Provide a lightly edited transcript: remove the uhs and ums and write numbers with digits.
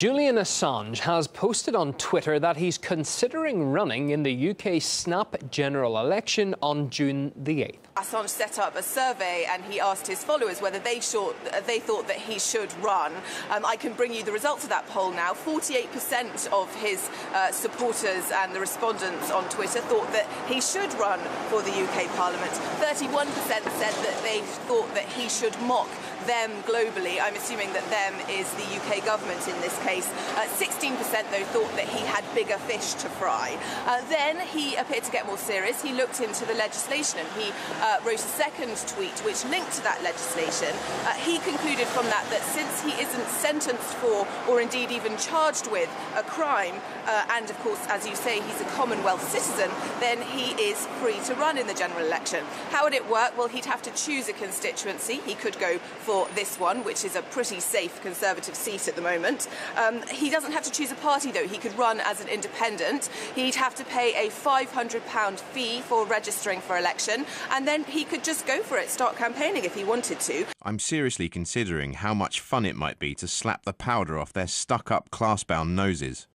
Julian Assange has posted on Twitter that he's considering running in the UK snap general election on June the 8th. Assange set up a survey and he asked his followers whether they thought that he should run. I can bring you the results of that poll now. 48% of his supporters and the respondents on Twitter thought that he should run for the UK Parliament. 31% said that they thought that he should mock them globally. I'm assuming that them is the UK government in this case. 16% though thought that he had bigger fish to fry. Then he appeared to get more serious. He looked into the legislation and he wrote a second tweet which linked to that legislation. He concluded from that since he isn't sentenced for or indeed even charged with a crime, and of course, as you say, he's a Commonwealth citizen, then he is free to run in the general election. How would it work? Well, he'd have to choose a constituency. He could go for this one, which is a pretty safe Conservative seat at the moment. He doesn't have to choose a party, though. He could run as an independent. He'd have to pay a £500 fee for registering for election, and then he could just go for it, start campaigning if he wanted to. I'm seriously considering how much fun it might be to slap the powder off their stuck-up class-bound noses.